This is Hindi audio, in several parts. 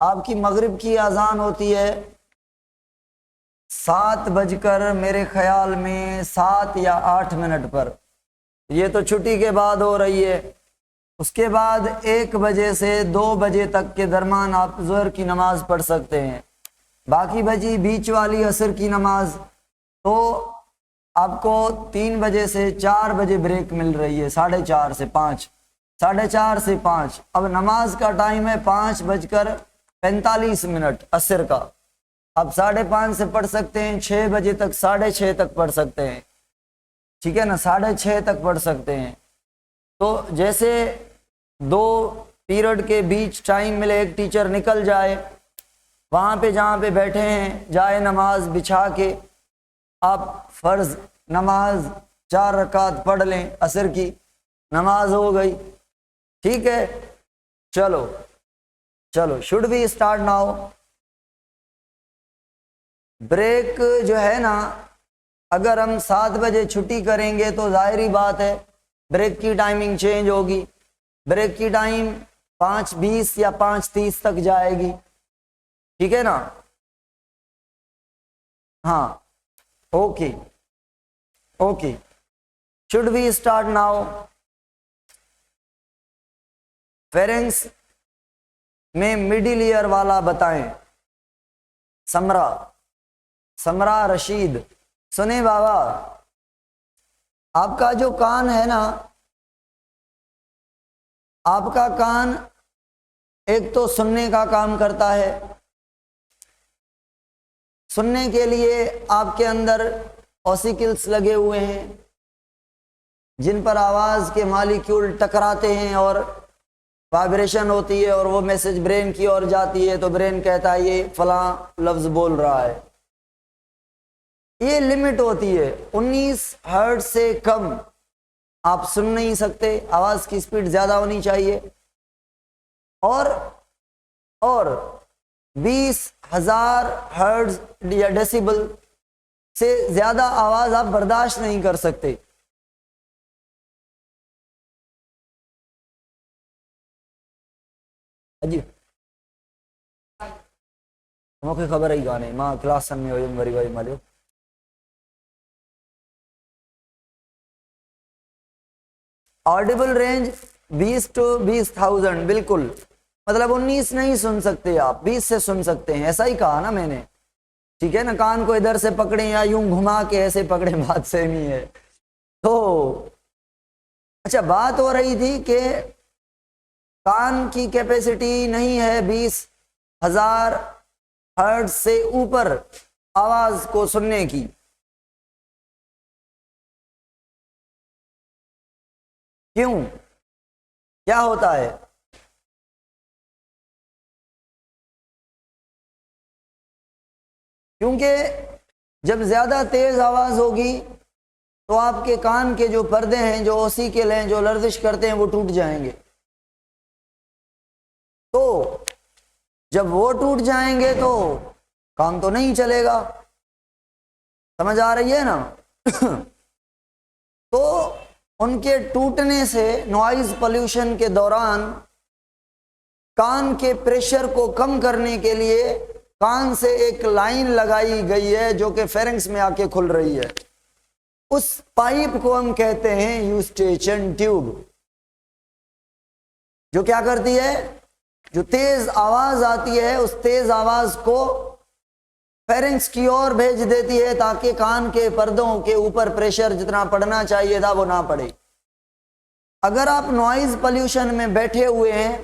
आपकी मगरिब की अजान होती है 7 बजकर मेरे ख्याल में 7 या 8 मिनट पर। ये तो छुट्टी के बाद हो रही है। उसके बाद 1 बजे से 2 बजे तक के दरमियान आप ज़ोहर की नमाज पढ़ सकते हैं। बाकी बची बीच वाली असर की नमाज तो आपको 3 बजे से 4 बजे ब्रेक मिल रही है, 4:30 से 5, 4:30 से 5। अब नमाज का टाइम है 5:45 असर का। आप 5:30 से पढ़ सकते हैं, 6 बजे तक, 6:30 तक पढ़ सकते हैं, ठीक है ना, 6:30 तक पढ़ सकते हैं। तो जैसे 2 पीरियड के बीच टाइम मिले, एक टीचर निकल जाए, वहाँ पे जहाँ पे बैठे हैं जाए नमाज बिछा के आप फ़र्ज नमाज 4 रकात पढ़ लें, असर की नमाज हो गई, ठीक है। चलो चलो, should be start now. Break जो है ना, अगर हम 7 बजे छुट्टी करेंगे तो जाहिर ही बात है ब्रेक की टाइमिंग चेंज होगी। ब्रेक की टाइम 5:20 या 5:30 तक जाएगी, ठीक है ना। हाँ, okay okay, should we start now. फेरेंस में मिडिल ईयर वाला बताएं। समरा रशीद, सुने बाबा, आपका जो कान है ना, आपका कान एक तो सुनने का काम करता है। सुनने के लिए आपके अंदर ऑसिकल्स लगे हुए हैं जिन पर आवाज़ के मालिक्यूल टकराते हैं और वाइब्रेशन होती है और वो मैसेज ब्रेन की ओर जाती है, तो ब्रेन कहता है ये फलां लफ्ज़ बोल रहा है। ये लिमिट होती है, 19 हर्ट्ज से कम आप सुन नहीं सकते, आवाज़ की स्पीड ज़्यादा होनी चाहिए। और 20,000 हर्ट्ज या डेसिबल से ज़्यादा आवाज़ आप बर्दाश्त नहीं कर सकते। जी मूंखे खबर ही कान्हे, मां क्लासन में हुयुमि वरी वरी मलियो। ऑडिबल रेंज 20 to 20,000, बिल्कुल, मतलब 19 नहीं सुन सकते आप, 20 से सुन सकते हैं, ऐसा ही कहा ना मैंने, ठीक है ना। कान को इधर से पकड़े या यूं घुमा के ऐसे पकड़े, बात सेम ही है। तो अच्छा, बात हो रही थी कि कान की कैपेसिटी नहीं है 20,000 हर्ट्ज से ऊपर आवाज को सुनने की। क्यों, क्या होता है? क्योंकि जब ज्यादा तेज आवाज होगी तो आपके कान के जो पर्दे हैं, जो ओसिकल हैं, जो लर्जिश करते हैं, वो टूट जाएंगे। तो जब वो टूट जाएंगे तो काम तो नहीं चलेगा, समझ आ रही है ना। तो उनके टूटने से नॉइज पोल्यूशन के दौरान कान के प्रेशर को कम करने के लिए कान से एक लाइन लगाई गई है जो कि फेरिंक्स में आके खुल रही है। उस पाइप को हम कहते हैं यूस्टेशन ट्यूब, जो क्या करती है, जो तेज आवाज आती है उस तेज आवाज को फेरिंक्स की ओर भेज देती है ताकि कान के पर्दों के ऊपर प्रेशर जितना पड़ना चाहिए था वो ना पड़े। अगर आप नॉइज पोल्यूशन में बैठे हुए हैं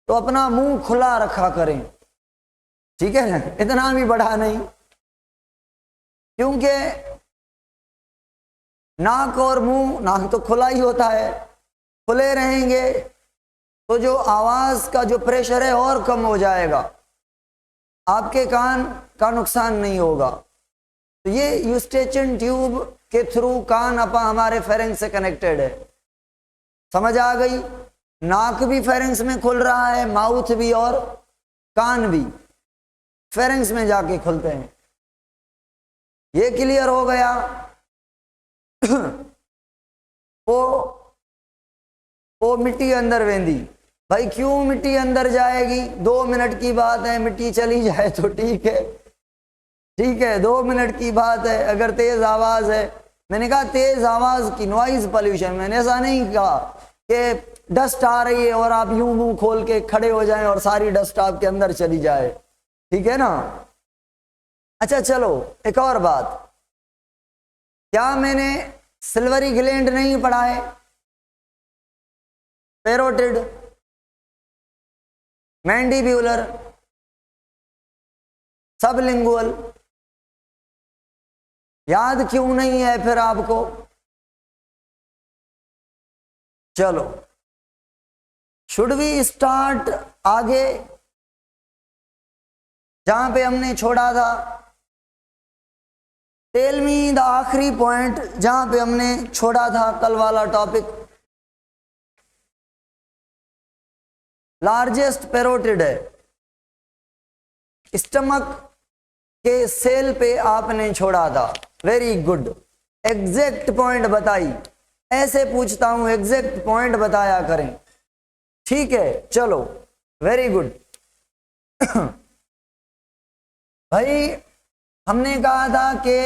तो अपना मुंह खुला रखा करें, ठीक है ना, इतना भी बड़ा नहीं, क्योंकि नाक और मुंह, नाक तो खुला ही होता है, खुले रहेंगे तो जो आवाज का जो प्रेशर है और कम हो जाएगा, आपके कान का नुकसान नहीं होगा। तो ये यूस्टेशन ट्यूब के थ्रू कान अपा हमारे फेरिंक्स से कनेक्टेड है, समझ आ गई। नाक भी फेरिंक्स में खुल रहा है, माउथ भी और कान भी फेरिंक्स में जाके खुलते हैं। ये क्लियर हो गया। वो मिट्टी अंदर वेंदी, भाई क्यों मिट्टी अंदर जाएगी, 2 मिनट की बात है, मिट्टी चली जाए तो ठीक है, ठीक है 2 मिनट की बात है। अगर तेज आवाज है, मैंने कहा तेज आवाज की नॉइज पॉल्यूशन, मैंने ऐसा नहीं कहा कि डस्ट आ रही है और आप यूं मुंह खोल के खड़े हो जाएं और सारी डस्ट आपके अंदर चली जाए, ठीक है ना। अच्छा चलो एक और बात, क्या मैंने सिल्वरी ग्लैंड नहीं पढ़ा है, पैरोटिड, मैंडिब्यूलर, सबलिंगुअल, याद क्यों नहीं है फिर आपको। चलो शुड वी स्टार्ट आगे जहां पे हमने छोड़ा था। टेल मी द आखिरी पॉइंट जहां पे हमने छोड़ा था कल वाला टॉपिक। लार्जेस्ट पैरोटिड है, स्टमक के सेल पे आपने छोड़ा था, वेरी गुड। एग्जैक्ट पॉइंट बताई, ऐसे पूछता हूं एग्जैक्ट पॉइंट बताया करें, ठीक है। चलो वेरी गुड। भाई हमने कहा था कि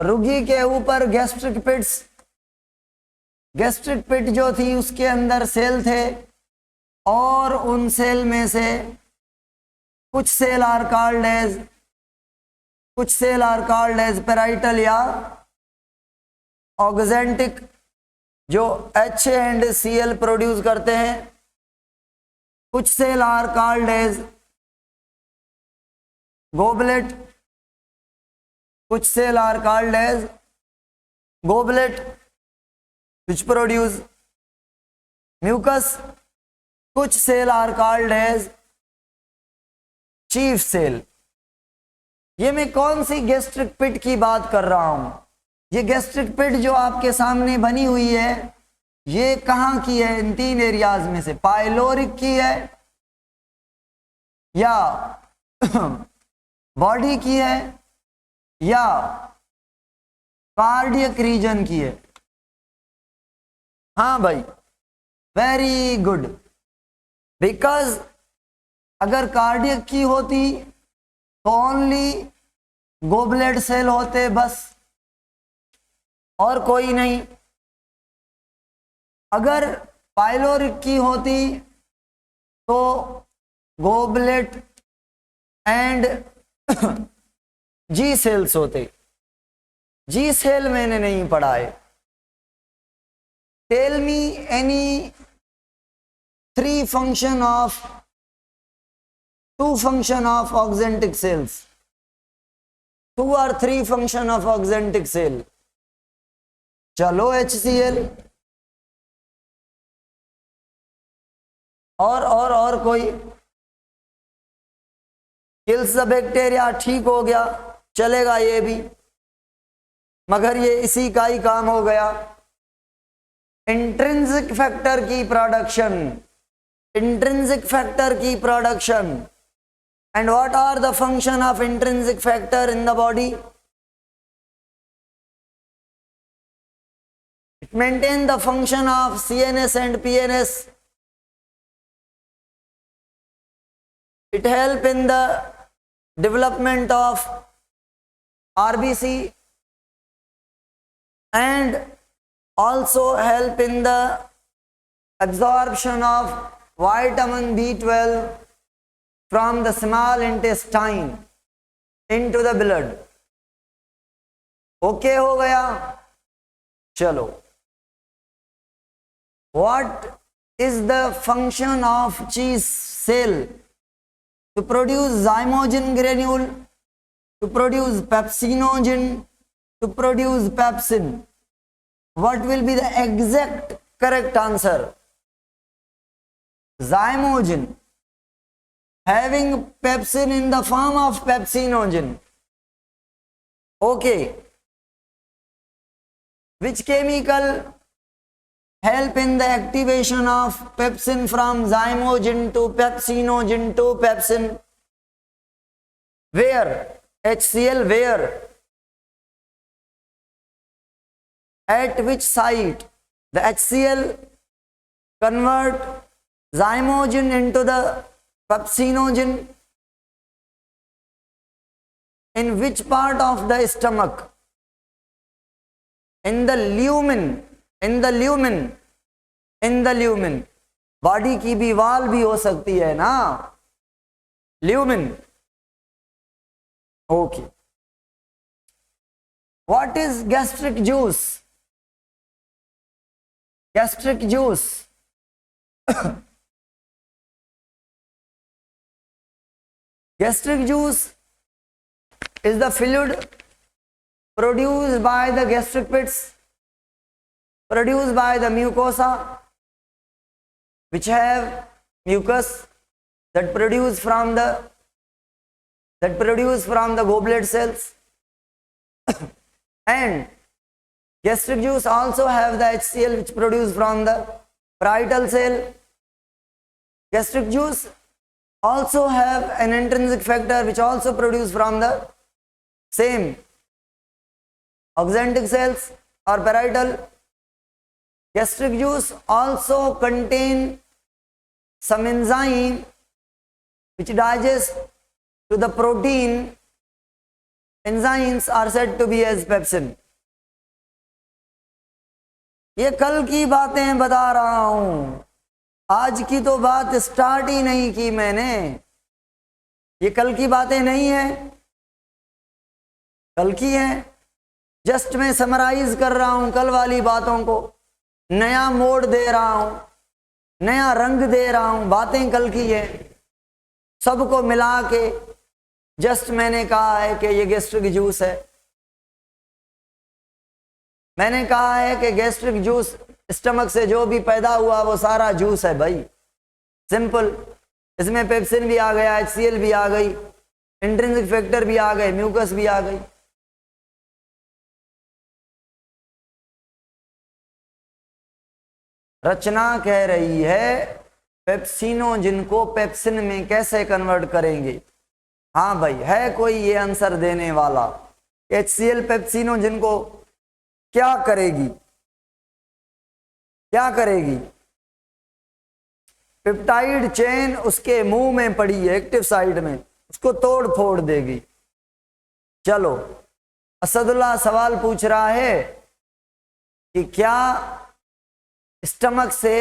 रुगी के ऊपर गैस्ट्रिक पिट जो थी उसके अंदर सेल थे, और उन सेल में से कुछ cell are called as parietal या ऑक्जेंटिक, जो HCl प्रोड्यूस करते हैं। कुछ cell are called as goblet, कुछ cell are called as goblet which produce mucus, कुछ cell are called as chief cell. ये मैं कौन सी गैस्ट्रिक पिट की बात कर रहा हूं, ये गैस्ट्रिक पिट जो आपके सामने बनी हुई है, ये कहां की है, इन 3 एरियाज में से पाइलोरिक की है या बॉडी की है या कार्डियक रीजन की है। हाँ भाई वेरी गुड, बिकॉज अगर कार्डियक की होती तो ओनली गोबलेट सेल होते बस, और कोई नहीं। अगर पाइलोरिक की होती तो गोबलेट एंड जी सेल्स होते। जी सेल मैंने नहीं पढ़ा है। Tell me any two function of auxentic cells, 2 or 3 function of auxentic cell। चलो HCl और कोई किल्स द बैक्टीरिया, ठीक हो गया, चलेगा ये भी, मगर ये इसी का ही काम हो गया। इंट्रिंसिक फैक्टर की production, and what are the function of intrinsic factor in the body? It maintain the function of CNS and PNS. It help in the development of RBC and also help in the absorption of vitamin B12 from the small intestine into the blood. Okay हो गया। चलो, what is the function of cheese cell? To produce zymogen granule, to produce pepsinogen, to produce pepsin. What will be the exact correct answer? Zymogen, having pepsin in the form of pepsinogen. Okay. Which chemical help in the activation of pepsin from zymogen to pepsinogen to pepsin? Where? HCl where? at which site the HCl convert zymogen into the pepsinogen, in which part of the stomach? In the lumen, in the lumen, in the lumen. Body की भी वाल भी हो सकती है ना, lumen. Okay, what is gastric juice? Gastric juice gastric juice is the fluid produced by the gastric pits, produced by the mucosa, which have mucus that produce from the goblet cells and gastric juice also have the HCl which produce from the parietal cell. Gastric juice also have an intrinsic factor which also produce from the same oxyntic cells or parietal. Gastric juice also contain some enzyme which digest to the protein. Enzymes are said to be as pepsin. ये कल की बातें बता रहा हूं, आज की तो बात स्टार्ट ही नहीं की मैंने। ये कल की बातें नहीं है, कल की है। जस्ट मैं समराइज कर रहा हूं कल वाली बातों को, नया मोड़ दे रहा हूं, नया रंग दे रहा हूं। बातें कल की है, सबको मिला के जस्ट मैंने कहा है कि ये गैस्ट्रिक जूस है। मैंने कहा है कि गैस्ट्रिक जूस स्टमक से जो भी पैदा हुआ वो सारा जूस है भाई, सिंपल। इसमें पेप्सिन भी आ गया, HCl भी आ गई, इंट्रिंसिक फैक्टर भी आ गए, म्यूकस भी आ गई। रचना कह रही है पेप्सिनोजिन को पेप्सिन में कैसे कन्वर्ट करेंगे। हाँ भाई, है कोई ये आंसर देने वाला? HCl पेप्सिनोजिन को क्या करेगी, क्या करेगी? पेप्टाइड चेन उसके मुंह में पड़ी है, एक्टिव साइड में, उसको तोड़ फोड़ देगी। चलो, असदुल्ला सवाल पूछ रहा है कि क्या स्टमक से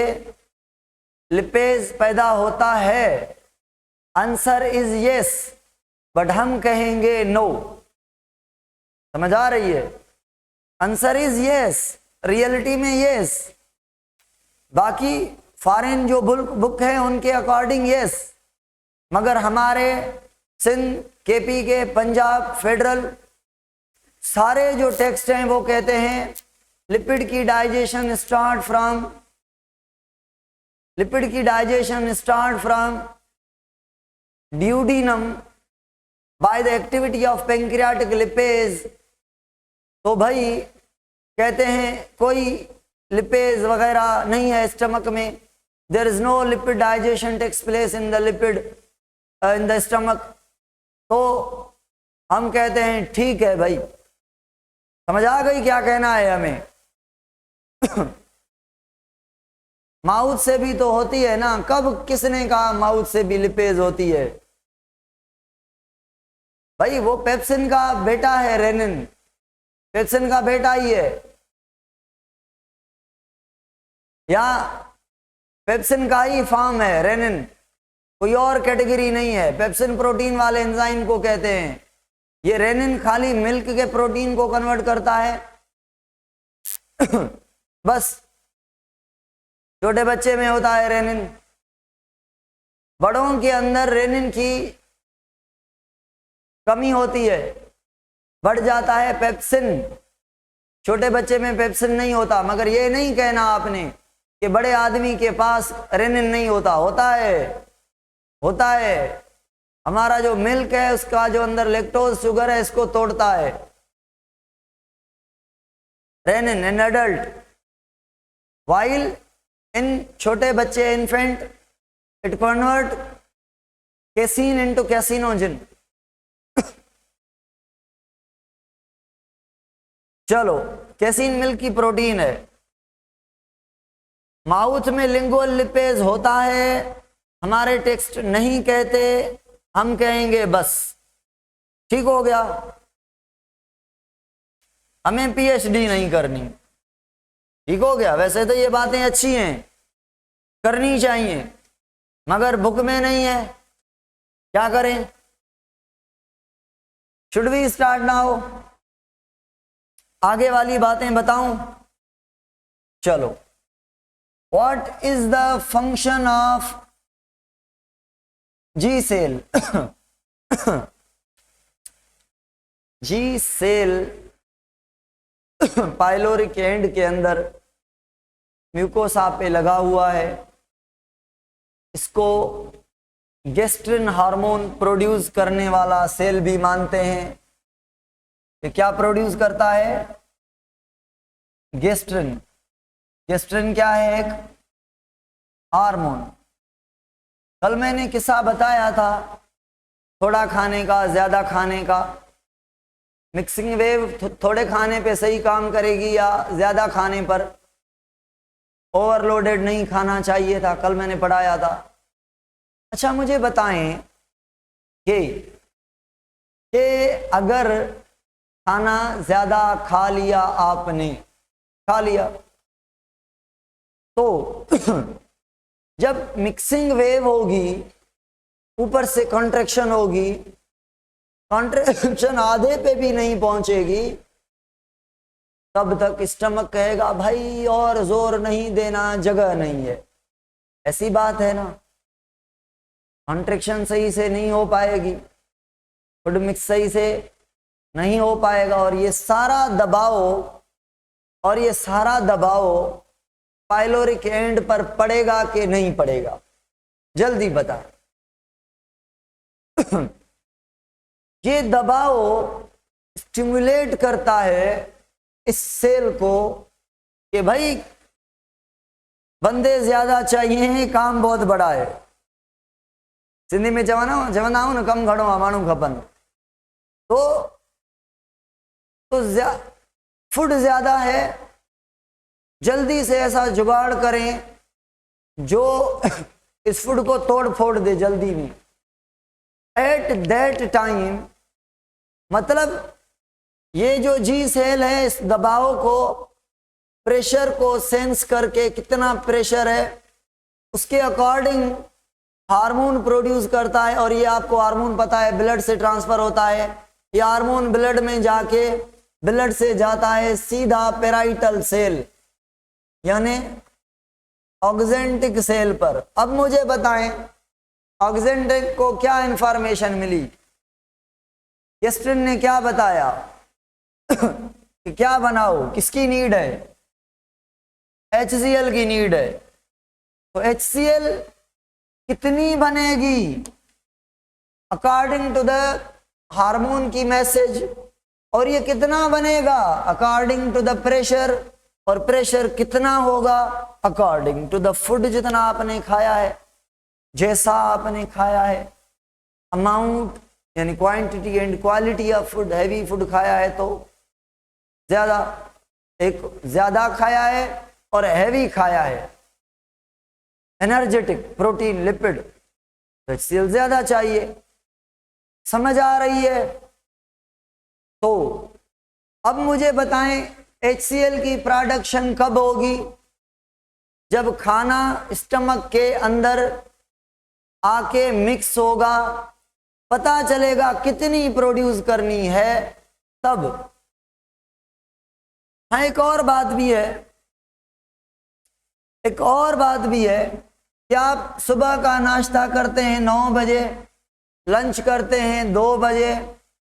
लिपेज पैदा होता है? आंसर इज यस, बट हम कहेंगे नो। समझ आ रही है? आंसर इज यस, रियलिटी में यस, बाकी फॉरेन जो बुक है उनके अकॉर्डिंग यस, मगर हमारे सिंध, केपी के, पंजाब, फेडरल सारे जो टेक्स्ट हैं वो कहते हैं लिपिड की digestion start from duodenum by the activity of pancreatic lipase. तो भाई कहते हैं कोई लिपेज वगैरह नहीं है स्टमक में, there is no lipid digestion takes place in the stomach. तो हम कहते हैं ठीक है भाई, समझ आ गई क्या कहना है हमें? माउथ से भी तो होती है ना, कब किसने कहा माउथ से भी लिपेज होती है? भाई वो पेप्सिन का बेटा है रेनिन, पेप्सिन का बेटा ही है, या पेप्सिन का ही फॉर्म है रेनिन, कोई और कैटेगरी नहीं है। पेप्सिन प्रोटीन वाले एंजाइम को कहते हैं। ये रेनिन खाली मिल्क के प्रोटीन को कन्वर्ट करता है बस। छोटे बच्चे में होता है रेनिन, बड़ों के अंदर रेनिन की कमी होती है, बढ़ जाता है पेप्सिन। छोटे बच्चे में पेप्सिन नहीं होता, मगर ये नहीं कहना आपने कि बड़े आदमी के पास रेनिन नहीं होता, होता है। हमारा जो मिल्क है उसका जो अंदर लैक्टोज शुगर है इसको तोड़ता है renin in adult, while in छोटे बच्चे infant it convert casein into caseinogen. चलो कैसीन मिल्की प्रोटीन है। माउथ में लिंगुअल लिपेज होता है, हमारे टेक्स्ट नहीं कहते, हम कहेंगे बस ठीक हो गया, हमें पीएचडी नहीं करनी, ठीक हो गया। वैसे तो ये बातें अच्छी हैं, करनी चाहिए, मगर बुक में नहीं है, क्या करें। Should we start now? आगे वाली बातें बताऊं? चलो, what is the function of G cell? G cell pyloric end के अंदर म्यूकोसा पे लगा हुआ है। इसको गेस्ट्रिन हार्मोन प्रोड्यूस करने वाला सेल भी मानते हैं। ये क्या प्रोड्यूस करता है? गेस्ट्रिन। गेस्ट्रिन क्या है? एक हार्मोन। कल मैंने किस्सा बताया था, थोड़ा खाने का, ज्यादा खाने का। मिक्सिंग वेव थोड़े खाने पे सही काम करेगी या ज्यादा खाने पर? ओवरलोडेड नहीं खाना चाहिए था, कल मैंने पढ़ाया था। अच्छा, मुझे बताएं कि अगर खाना ज्यादा खा लिया, आपने खा लिया, तो जब मिक्सिंग वेव होगी, ऊपर से कॉन्ट्रैक्शन होगी, कॉन्ट्रैक्शन आधे पे भी नहीं पहुंचेगी, तब तक स्टमक कहेगा भाई और जोर नहीं देना, जगह नहीं है। ऐसी बात है ना, कॉन्ट्रैक्शन सही से नहीं हो पाएगी, फूड मिक्स सही से नहीं हो पाएगा, और ये सारा दबाव पाइलोरिक एंड पर पड़ेगा कि नहीं पड़ेगा? जल्दी बता। ये दबाव स्टिमुलेट करता है इस सेल को कि भाई बंदे ज्यादा चाहिए, काम बहुत बड़ा है। सिंधी में चवंदा आहियूं न, कम घणो आहे, माण्हू खपनि। तो फूड ज्यादा है, जल्दी से ऐसा जुगाड़ करें जो इस फूड को तोड़ फोड़ दे जल्दी में। एट दैट टाइम, मतलब ये जो जी सेल है, इस दबाव को, प्रेशर को सेंस करके, कितना प्रेशर है उसके अकॉर्डिंग हार्मोन प्रोड्यूस करता है। और ये आपको हार्मोन पता है, ब्लड से ट्रांसफर होता है। ये हार्मोन ब्लड में जाके, ब्लड से जाता है सीधा पेराइटल सेल, यानी ऑक्जेंटिक सेल पर। अब मुझे बताएं, ऑक्जेंटिक को क्या इंफॉर्मेशन मिली? गेस्ट्रिन ने क्या बताया कि क्या बनाओ, किसकी नीड है? HCl की नीड है। तो HCl कितनी बनेगी अकॉर्डिंग टू द हार्मोन की मैसेज, और ये कितना बनेगा अकॉर्डिंग टू द प्रेशर, और प्रेशर कितना होगा अकॉर्डिंग टू द फूड जितना आपने खाया है, जैसा आपने खाया है। अमाउंट यानी quantity and quality of food. Heavy food खाया है तो ज्यादा खाया है, और हैवी खाया है, एनर्जेटिक, प्रोटीन, लिपिड, तो HCl ज्यादा चाहिए। समझ आ रही है? तो अब मुझे बताएं, HCl की प्रोडक्शन कब होगी? जब खाना स्टमक के अंदर आके मिक्स होगा, पता चलेगा कितनी प्रोड्यूस करनी है तब। हाँ, एक और बात भी है कि आप सुबह का नाश्ता करते हैं 9 बजे, लंच करते हैं 2 बजे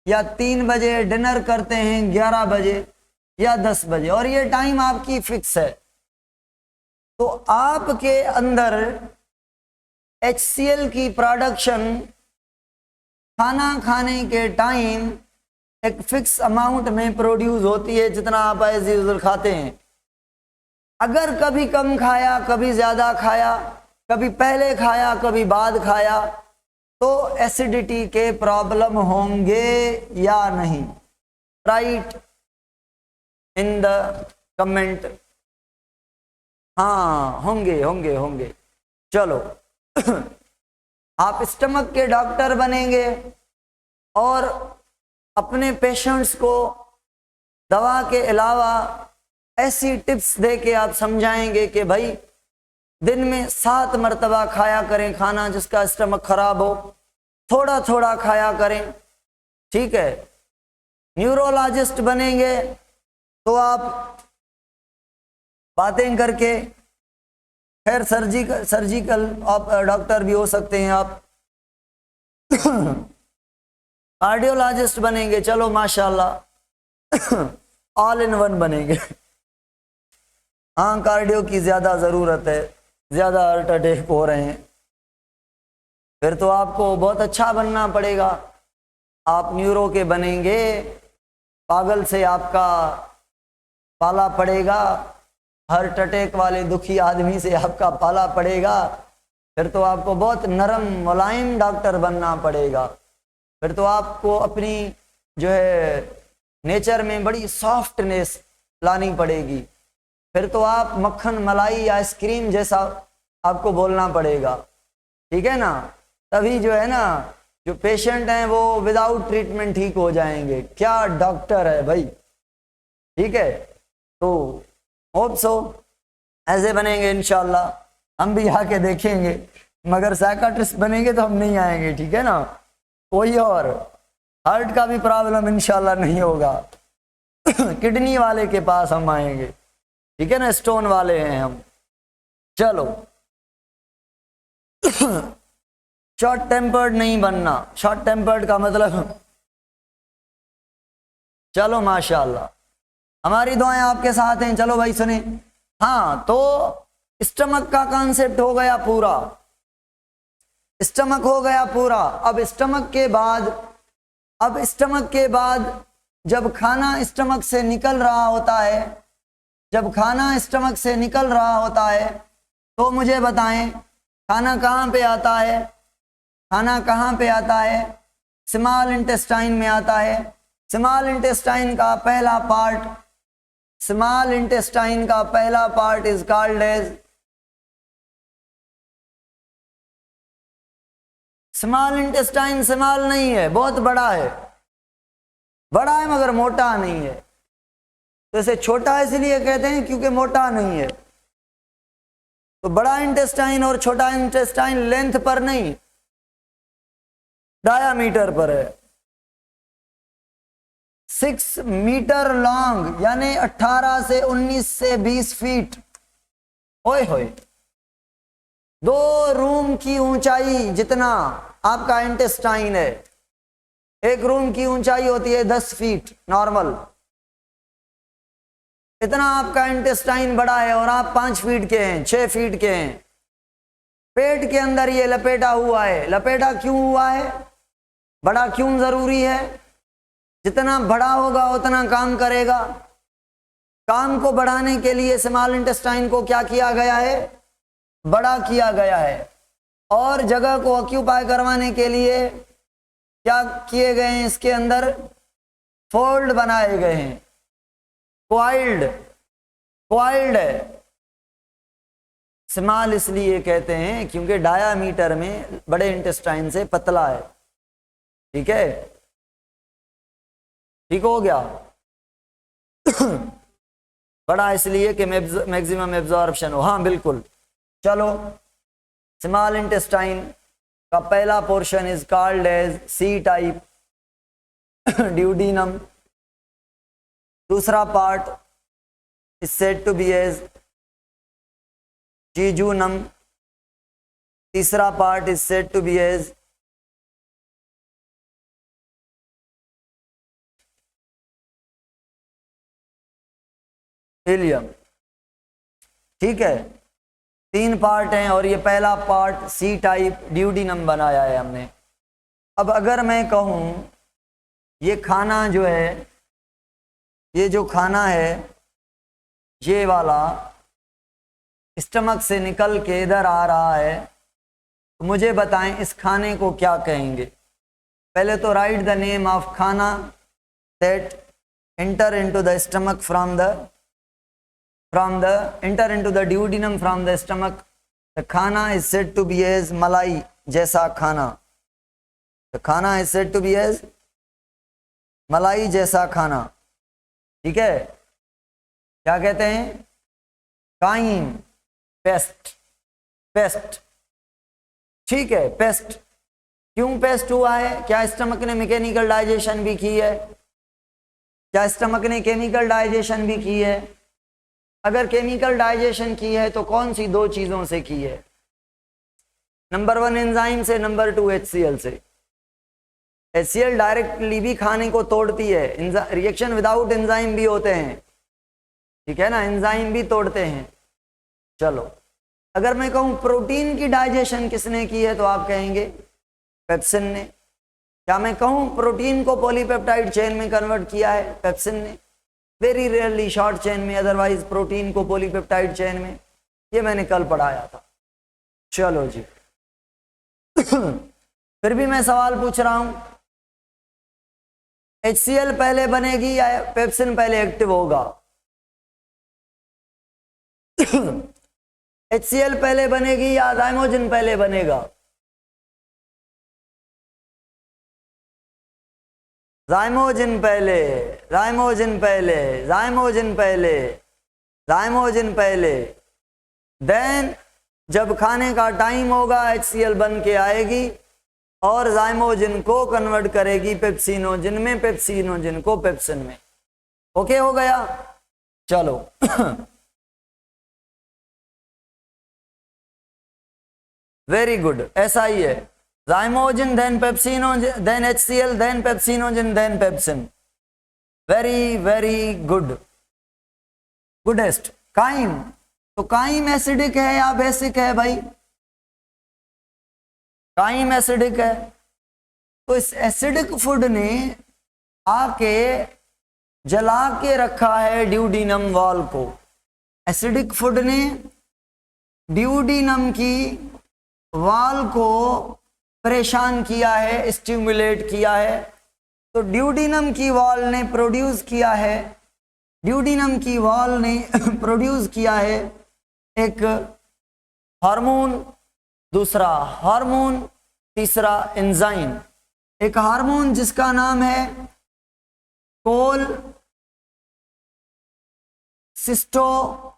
या 3 बजे, डिनर करते हैं 11 बजे या 10 बजे, और ये टाइम आपकी फिक्स है। तो आपके अंदर HCl की प्रोडक्शन खाना खाने के टाइम एक फिक्स अमाउंट में प्रोड्यूस होती है, जितना आप एज यूजुअल खाते हैं। अगर कभी कम खाया, कभी ज्यादा खाया, कभी पहले खाया, कभी बाद खाया, तो एसिडिटी के प्रॉब्लम होंगे या नहीं? राइट? In the comment. हाँ होंगे होंगे होंगे। चलो आप स्टमक के डॉक्टर बनेंगे और अपने पेशेंट्स को दवा के अलावा ऐसी टिप्स दे के आप समझाएंगे कि भाई दिन में 7 मरतबा खाया करें खाना, जिसका स्टमक खराब हो थोड़ा थोड़ा खाया करें, ठीक है। न्यूरोलॉजिस्ट बनेंगे तो आप बातें करके, खैर सर्जिकल डॉक्टर भी हो सकते हैं आप। कार्डियोलॉजिस्ट बनेंगे, चलो माशाल्लाह ऑल इन वन बनेंगे। हाँ कार्डियो की ज्यादा जरूरत है, ज्यादा हार्ट अटैक हो रहे हैं, फिर तो आपको बहुत अच्छा बनना पड़ेगा। आप न्यूरो के बनेंगे, पागल से आपका पाला पड़ेगा, हार्ट अटैक वाले दुखी आदमी से आपका पाला पड़ेगा, फिर तो आपको बहुत नरम मुलायम डॉक्टर बनना पड़ेगा। फिर तो आपको अपनी जो है नेचर में बड़ी सॉफ्टनेस लानी पड़ेगी। फिर तो आप मक्खन मलाई आइसक्रीम जैसा आपको बोलना पड़ेगा, ठीक है ना। तभी जो है ना जो पेशेंट हैं वो विदाउट ट्रीटमेंट ठीक हो जाएंगे। क्या डॉक्टर है भाई, ठीक है। तो होप सो ऐसे बनेंगे इंशाल्लाह, हम भी आके देखेंगे, मगर साइकाट्रिस्ट बनेंगे तो हम नहीं आएंगे, ठीक है ना। कोई और हार्ट का भी प्रॉब्लम इंशाल्लाह नहीं होगा। किडनी वाले के पास हम आएंगे, ठीक है ना, स्टोन वाले हैं हम। चलो शॉर्ट टेम्पर्ड नहीं बनना। शॉर्ट टेम्पर्ड का मतलब, चलो माशाल्लाह हमारी दुआएं आपके साथ हैं। चलो भाई सुने, हाँ तो स्टमक का कॉन्सेप्ट हो गया पूरा, स्टमक हो गया पूरा। अब स्टमक के बाद जब खाना स्टमक से निकल रहा होता है, जब खाना स्टमक से निकल रहा होता है तो मुझे बताएं खाना कहाँ पे आता है। खाना कहाँ पे आता है? स्मॉल इंटेस्टाइन में आता है। स्मॉल इंटेस्टाइन का पहला पार्ट, स्मॉल इंटेस्टाइन का पहला part is called as, small intestine small नहीं है, बहुत बड़ा है, बड़ा है मगर मोटा नहीं है। तो इसे छोटा इसलिए कहते हैं क्योंकि मोटा नहीं है। तो बड़ा इंटेस्टाइन और छोटा इंटेस्टाइन लेंथ पर नहीं, डायामीटर पर है। 6 मीटर लॉन्ग यानी 18 से 19 से 20 फीट, ओए होए, 2 रूम की ऊंचाई जितना आपका इंटेस्टाइन है। एक रूम की ऊंचाई होती है 10 फीट नॉर्मल, इतना आपका इंटेस्टाइन बड़ा है और आप 5 फीट के हैं, 6 फीट के हैं। पेट के अंदर ये लपेटा हुआ है। लपेटा क्यों हुआ है? बड़ा क्यों जरूरी है? जितना बड़ा होगा उतना काम करेगा। काम को बढ़ाने के लिए स्मॉल इंटेस्टाइन को क्या किया गया है? बड़ा किया गया है। और जगह को ऑक्यूपाई करवाने के लिए क्या किए गए हैं? इसके अंदर फोल्ड बनाए गए हैं, क्वाइल्ड है। स्मॉल इसलिए कहते हैं क्योंकि डायामीटर में बड़े इंटेस्टाइन से पतला है, ठीक है, ठीक हो गया। बड़ा इसलिए कि मैक्सिमम एब्जॉर्प्शन हो। हाँ बिल्कुल। चलो स्मॉल इंटेस्टाइन का पहला portion is called as C type duodenum. दूसरा part is said to be as jejunum. तीसरा part is said to be as ileum, ठीक है। 3 पार्ट हैं और ये पहला पार्ट सी टाइप ड्यूडीनम बनाया है हमने। अब अगर मैं कहूँ ये खाना जो है, ये जो खाना है ये वाला स्टमक से निकल के इधर आ रहा है, तो मुझे बताएं इस खाने को क्या कहेंगे। पहले तो राइट द नेम ऑफ खाना that enter into the stomach from the enter into the duodenum from the stomach. The khana is said to be as malai जैसा खाना. The khana is said to be as मलाई जैसा खाना. ठीक है, क्या कहते हैं? Crime, paste. पेस्ट, ठीक है, पेस्ट. क्यों पेस्ट हुआ है? क्या स्टमक ने मैकेनिकल डाइजेशन भी की है? क्या स्टमक ने केमिकल डाइजेशन भी की है? अगर केमिकल डाइजेशन की है तो कौन सी दो चीजों से की है? नंबर 1 एंजाइम से, नंबर 2 HCl से. HCl डायरेक्टली भी खाने को तोड़ती है. रिएक्शन विदाउट एंजाइम भी होते हैं, ठीक है ना, एंजाइम भी तोड़ते हैं. चलो, अगर मैं कहूं प्रोटीन की डाइजेशन किसने की है तो आप कहेंगे पेप्सिन ने. क्या मैं कहूं प्रोटीन को पॉलीपेप्टाइड चेन में कन्वर्ट किया है? पेप्सिन ने. वेरी रेयरली शॉर्ट चेन में, अदरवाइज प्रोटीन को पॉलीपेप्टाइड चेन में. ये मैंने कल पढ़ाया था. चलो जी. फिर भी मैं सवाल पूछ रहा हूं, HCl पहले बनेगी या पेप्सिन पहले एक्टिव होगा? HCl पहले बनेगी या जाइमोजिन पहले बनेगा? जाइमोजिन पहले, जाइमोजिन पहले, जाइमोजिन पहले, जाइमोजिन पहले. देन जब खाने का टाइम होगा HCl बन के आएगी और जाइमोजिन को कन्वर्ट करेगी पेप्सिनोजिन में, पेप्सिनोजिन को पेप्सिन में. ओके हो गया? चलो. वेरी गुड, ऐसा ही है. Zymogen then pepsinogen then HCl then pepsinogen then pepsin. Very very good, goodest. Chyme, तो काइम एसिडिक है या बेसिक है भाई? काइम एसिडिक है. तो इस एसिडिक फूड ने आके जला के रखा है ड्यूडीनम वॉल को. एसिडिक फूड ने ड्यूडीनम की वॉल को परेशान किया है, स्टिमुलेट किया है. तो ड्यूडीनम की वॉल ने प्रोड्यूस किया है, ड्यूडीनम की वॉल ने प्रोड्यूस किया है एक हार्मोन, दूसरा हार्मोन, तीसरा एंजाइम. एक हार्मोन जिसका नाम है कोल सिस्टोकाइनिन.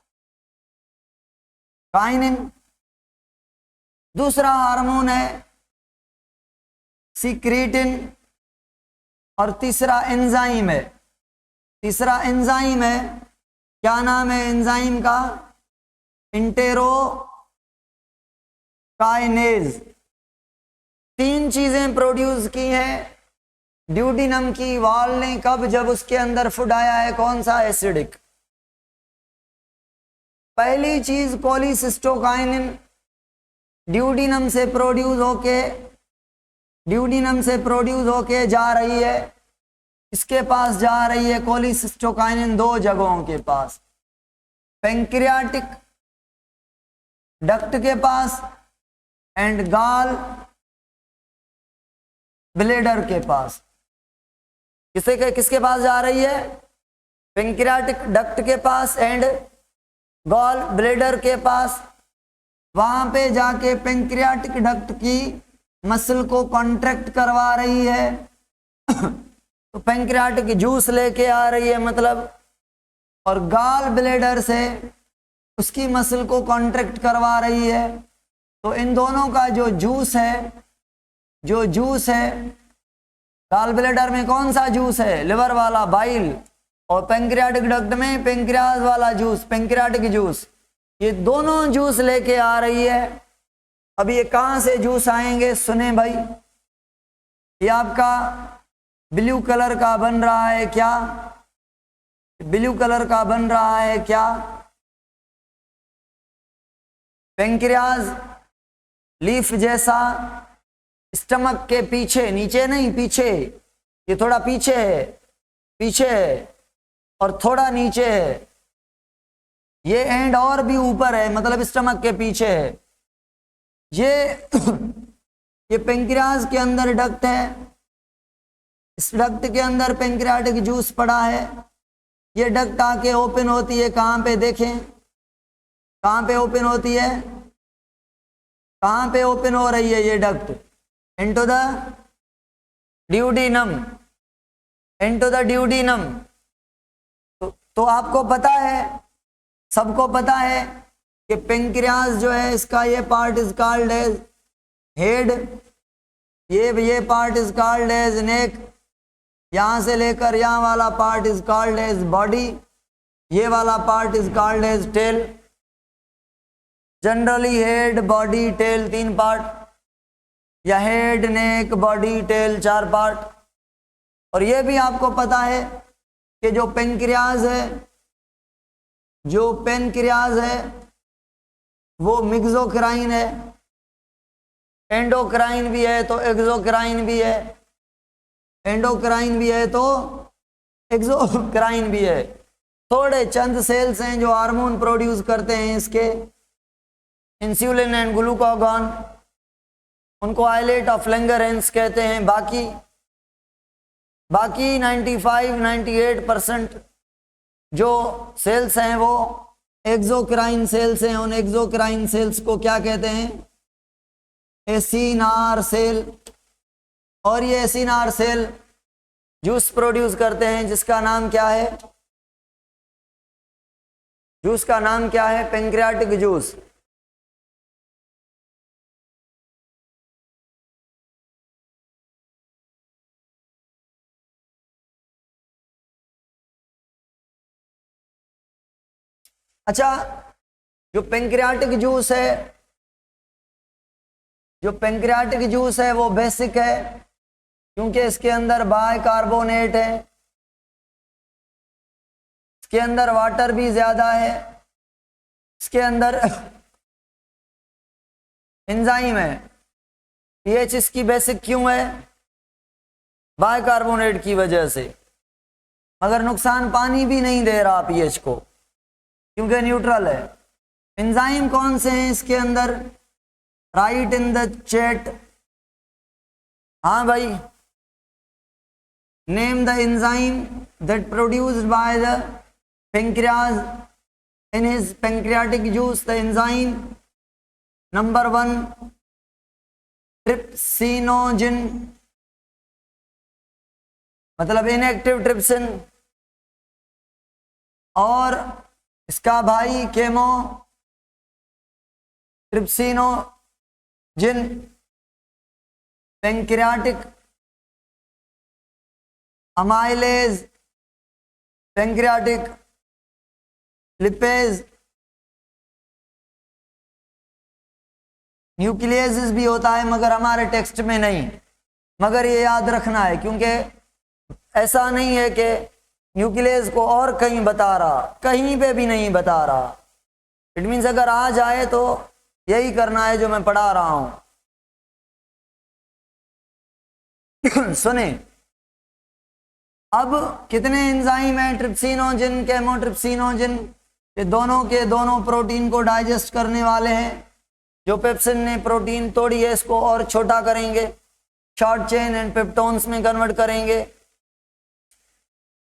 दूसरा हार्मोन है सीक्रेटिन. और तीसरा एंजाइम है, तीसरा एंजाइम है, क्या नाम है एंजाइम का? इंटेरोकाइनेज. तीन चीजें प्रोड्यूस की हैं ड्यूडीनम की वॉल ने. कब? जब उसके अंदर फूड आया है कौन सा? एसिडिक. पहली चीज कोलिसिस्टोकाइनिन ड्यूडीनम से प्रोड्यूस होके जा रही है. इसके पास जा रही है कोलिसिस्टोकाइनिन दो जगहों के पास, पैंक्रियाटिक डक्ट के पास एंड गाल ब्लेडर के पास. किसके पास जा रही है? पैंक्रियाटिक डक्ट के पास एंड गॉल ब्लेडर के पास. वहां पे जाके पैंक्रियाटिक डक्ट की मसल को कॉन्ट्रैक्ट करवा रही है. तो पैंक्रियाटिक जूस लेके आ रही है मतलब, और गाल ब्लेडर से उसकी मसल को कॉन्ट्रैक्ट करवा रही है. तो इन दोनों का जो जूस है गाल ब्लेडर में कौन सा जूस है? लिवर वाला, बाइल. और पैंक्रियाटिक डक्ट में पैंक्रियाज वाला जूस, पैंक्रियाटिक जूस. ये दोनों जूस लेके आ रही है. अब ये कहां से जूस आएंगे? सुने भाई, ये आपका ब्लू कलर का बन रहा है क्या? ब्लू कलर का बन रहा है क्या? पैंक्रियाज लीफ जैसा स्टमक के पीछे, नीचे नहीं पीछे, ये थोड़ा पीछे है और थोड़ा नीचे है. ये एंड और भी ऊपर है, मतलब स्टमक के पीछे है. ये पैंक्रियाज के अंदर डक्ट है. इस डक्ट के अंदर पैंक्रियाटिक जूस पड़ा है. ये डक्ट आके ओपन होती है कहाँ पे, देखें कहाँ पे ओपन होती है, कहाँ पे ओपन हो रही है ये duct, into the duodenum, into the duodenum. तो आपको पता है, सबको पता है कि पेंक्रियास जो है इसका ये part is called as head, ये part is called as neck, यहां से लेकर यहाँ वाला part is called as body, ये वाला part is called as tail. Generally head body tail 3 part, या head neck body tail 4 part. और ये भी आपको पता है कि जो पेंक्रियाज है, जो पेनक्रियाज है वो मिक्सोक्राइन है, एंडोक्राइन भी है तो एक्सोक्राइन भी है, एंडोक्राइन भी है तो एक्सोक्राइन भी है। थोड़े चंद सेल्स हैं जो हार्मोन प्रोड्यूस करते हैं इसके, इंसुलिन एंड ग्लूकागॉन, उनको आइलेट ऑफ लैंगरहैंस कहते हैं। बाकी 95-98% जो सेल्स हैं वो एक्सोक्राइन सेल्स हैं। उन एक्सोक्राइन सेल्स को क्या कहते हैं, एसिनार सेल। और ये एसिनार सेल जूस प्रोड्यूस करते हैं जिसका नाम क्या है, जूस का नाम क्या है, पेंक्रियाटिक जूस। अच्छा, जो पेंक्रियाटिक जूस है, जो पेंक्रियाटिक जूस है वो बेसिक है क्योंकि इसके अंदर बाइकार्बोनेट है, इसके अंदर वाटर भी ज्यादा है, इसके अंदर एंजाइम है। पीएच इसकी बेसिक क्यों है, बाइकार्बोनेट की वजह से। मगर नुकसान पानी भी नहीं दे रहा पीएच को क्योंकि न्यूट्रल है। एंजाइम कौन से हैं इसके अंदर, राइट इन द चैट। हाँ भाई, name the enzyme that produced by the pancreas in his pancreatic juice. The enzyme number 1 trypsinogen, मतलब इनएक्टिव ट्रिप्सिन, और इसका भाई chemo trypsinogen. Pancreatic amylase, pancreatic lipase, nucleus भी होता है मगर हमारे टेक्स्ट में नहीं। मगर ये याद रखना है क्योंकि ऐसा नहीं है कि न्यूक्लियस को और कहीं बता रहा, कहीं पे भी नहीं बता रहा। इट मीन्स अगर आ जाए तो यही करना है जो मैं पढ़ा रहा हूं। सुने, अब कितने एंजाइम हैं, ट्रिप्सिनोजिन, केमोट्रिप्सिनोजिन, ये दोनों के दोनों प्रोटीन को डाइजेस्ट करने वाले हैं। जो पेप्सिन ने प्रोटीन तोड़ी है इसको और छोटा करेंगे, शॉर्ट चेन एंड पेप्टोन्स में कन्वर्ट करेंगे।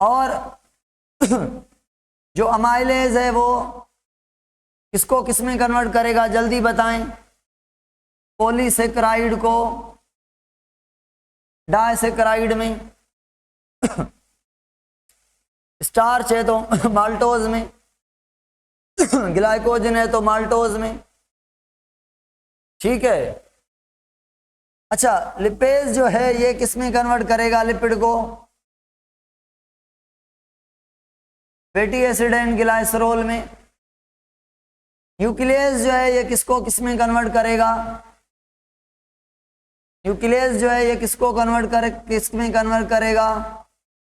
और जो अमाइलेज है वो किसको किस में कन्वर्ट करेगा, जल्दी बताएं। पॉलीसेकेराइड को डाइसेकेराइड में, स्टार्च है तो माल्टोज में, ग्लाइकोजन है तो माल्टोज में। ठीक है। अच्छा, लिपेज जो है ये किस में कन्वर्ट करेगा लिपिड को, फैटी एसिड एंड ग्लाइसरोल में। न्यूक्लियस जो है ये किसको किस में कन्वर्ट करेगा, न्यूक्लियस जो है ये किसको कन्वर्ट करे, किस में कन्वर्ट करेगा,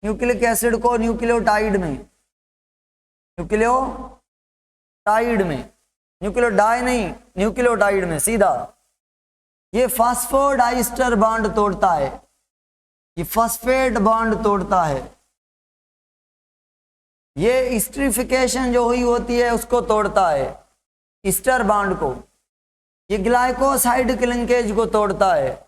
न्यूक्लिक एसिड को न्यूक्लियोटाइड में, न्यूक्लियोटाइड में, न्यूक्लियोडाई नहीं, न्यूक्लियोटाइड में सीधा। ये फास्फोडाइस्टर बॉन्ड तोड़ता है, ये फॉस्फेट बॉन्ड तोड़ता है, ये एस्टरिफिकेशन जो हुई होती है उसको तोड़ता है, ईस्टर बॉन्ड को। ये ग्लाइकोसाइड लिंकेज को तोड़ता है,